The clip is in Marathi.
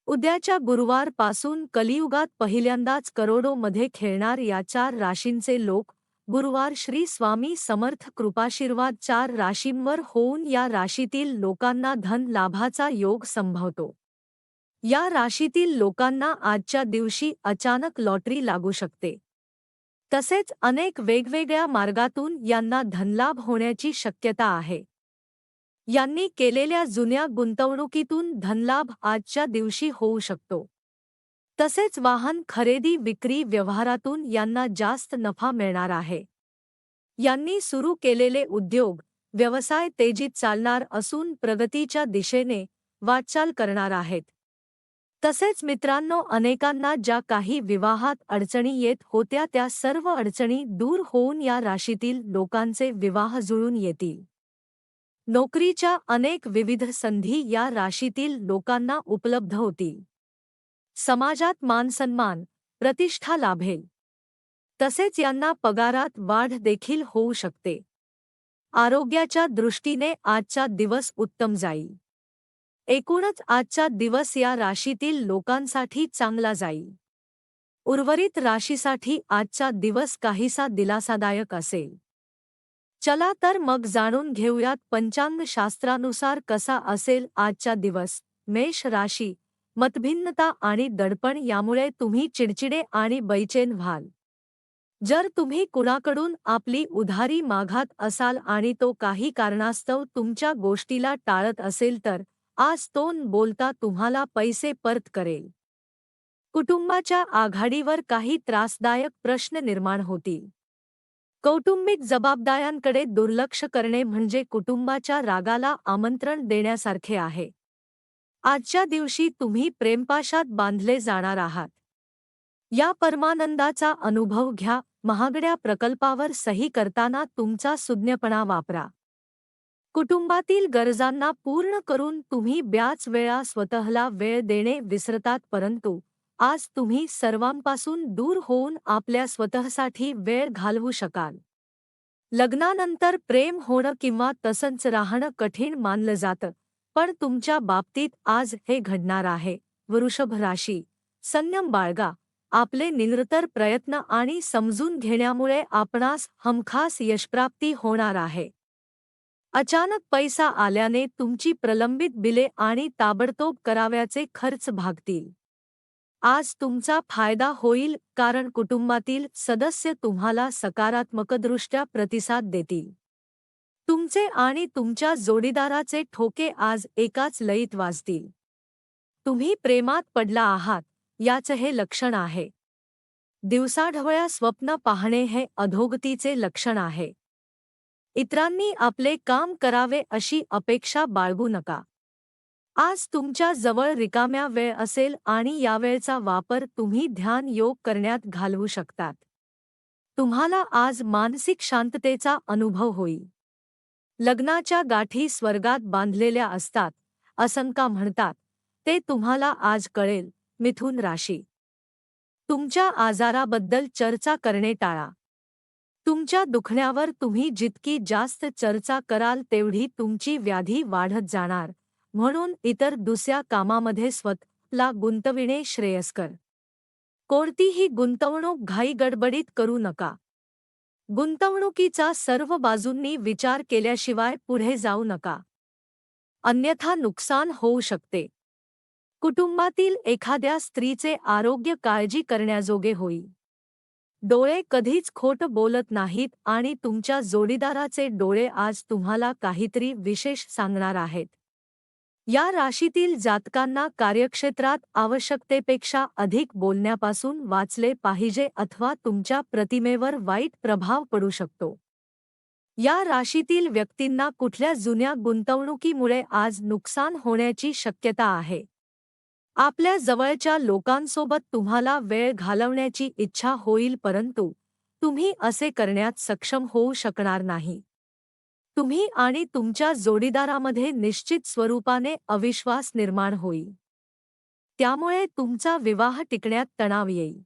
उद्याच्या गुरुवार पासून कलियुगात पहिल्यांदाच करोडोमध्ये खेळणार या 4 राशींचे लोक गुरुवार श्री स्वामी समर्थ कृपाशीर्वाद 4 राशींवर होऊन या राशीतील लोकांना धन लाभाचा योग संभवतो। या राशीतील लोकांना आजच्या दिवशी अचानक लॉटरी लागू शकते। तसेच अनेक वेगवेगळ्या मार्गातून यांना धनलाभ होण्याची शक्यता आहे। यांनी केलेल्या जुन्या गुंतवणुकीतून धनलाभ आजच्या दिवशी होऊ शकतो। तसेच वाहन खरेदी विक्री व्यवहारातून यांना जास्त नफा मिळणार आहे। यांनी सुरू केलेले उद्योग व्यवसाय तेजीत चालणार असून प्रगतीच्या दिशेने वाटचाल करणार आहेत। तसेच मित्रांनो, अनेकांना ज्या काही विवाहात अडचणी येत होत्या त्या सर्व अडचणी दूर होऊन या राशीतील लोकांचे विवाह जुळून येतील। नोकरीच्या अनेक विविध संधी या राशीतील लोकांना उपलब्ध होतील। समाजात मानसन्मान प्रतिष्ठा लाभेल। तसेच यांना पगारात वाढ देखील होऊ शकते। आरोग्याच्या दृष्टीने आजचा दिवस उत्तम जाईल। एकूणच आजचा दिवस या राशीतील लोकांसाठी चांगला जाईल। उर्वरित राशीसाठी आजचा दिवस काहीसा दिलासादायक असेल। चला तर मग जाणून घेऊयात पंचांग शास्त्रानुसार कसा असेल आजचा दिवस। मेष राशी, मतभिन्नता आणि दडपण यामुळे तुम्ही चिडचिडे आणि बैचेन व्हाल। जर तुम्ही कुणाकडून आपली उधारी मागत असाल आणि तो काही कारणास्तव तुमच्या गोष्टीला टाळत असेल तर आज तो न बोलता तुम्हाला पैसे परत करेल। कुटुंबाच्या आघाडीवर काही त्रासदायक प्रश्न निर्माण होतील। कौटुंबिक जबाबदाऱ्यांकडे दुर्लक्ष करणे म्हणजे कुटुंबाच्या रागाला आमंत्रण देण्यासारखे आहे। आजच्या दिवशी तुम्ही प्रेमपाशात बांधले जाणार आहात। या परमानंदाचा अनुभव घ्या। महागड्या प्रकल्पावर सही करताना तुमचा सुज्ञपणा वापरा। कुटुंबातील गरजांना पूर्ण करून तुम्ही बऱ्याच वेळा स्वतःला वेळ देणे विसरतात, परंतु आज तुम्ही सर्वांपासून दूर होऊन आपल्या स्वतःसाठी वेळ घालवू शकाल। लग्नानंतर प्रेम होणं किंवा तसंच राहणं कठीण मानलं जातं, पण तुमच्या बाबतीत आज हे घडणार आहे। वृषभ राशी, संयम बाळगा। आपले निरंतर प्रयत्न आणि समजून घेण्यामुळे आपणास हमखास यशप्राप्ती होणार आहे। अचानक पैसा आल्याने तुमची प्रलंबित बिले आणि ताबडतोब करावयाचे खर्च भागतील। आज तुमचा फायदा होईल कारण कुटुंबातील सदस्य तुम्हाला सकारात्मकदृष्ट्या प्रतिसाद देतील। तुमचे आणि तुमच्या जोडीदाराचे ठोके आज एकाच लयीत वाजतील। तुम्ही प्रेमात पडला आहात याचे हे लक्षण आहे। दिवसाढवळ्या स्वप्न पाहणे हे अधोगतीचे लक्षण आहे। इतरांनी आपले काम करावे अशी अपेक्षा बाळगू नका। आज तुमच्या जवळ रिकाम्या वेळ असेल आणि या वेळेचा वापर तुम्ही ध्यान योग करण्यात घालवू शकतात। तुम्हाला आज मानसिक शांततेचा अनुभव होईल। लग्नाच्या गाठी स्वर्गात बांधलेल्या असतात असं का म्हणतात ते तुम्हाला आज कळेल। मिथुन राशी, तुमच्या आजाराबद्दल चर्चा करणे टाळा। तुमच्या दुखण्यावर तुम्ही जितकी जास्त चर्चा कराल तेवढी तुमची व्याधी वाढत जाणार, म्हणून इतर दुसऱ्या कामामध्ये स्वतःला गुंतविणे श्रेयस्कर। कोणतीही गुंतवणूक घाईगडबडीत करू नका। गुंतवणुकीचा सर्व बाजूंनी विचार केल्याशिवाय पुढे जाऊ नका, अन्यथा नुकसान होऊ शकते। कुटुंबातील एखाद्या स्त्रीचे आरोग्य काळजी करण्याजोगे होईल। डोळे कधीच खोट बोलत नाहीत आणि तुमच्या जोडीदाराचे डोळे आज तुम्हाला काहीतरी विशेष सांगणार आहेत। या राशीतील जातकांना कार्यक्षेत्रात आवश्यकतेपेक्षा अधिक बोलण्यापासून वाचले पाहिजे अथवा तुमच्या प्रतिमेवर वाईट प्रभाव पडू शकतो। या राशीतील व्यक्तींना कुठल्या जुन्या गुंतवणुकीमुळे आज नुकसान होण्याची शक्यता आहे। आपल्या जवळच्या लोकांसोबत तुम्हाला वेळ घालवण्याची इच्छा होईल, परंतु तुम्ही असे करण्यात सक्षम होऊ शकणार नाही। तुम्ही आणि तुमच्या जोडीदारामध्ये निश्चित स्वरूपाने अविश्वास निर्माण होईल। त्यामुळे तुमचा विवाह टिकण्यात तणाव येईल।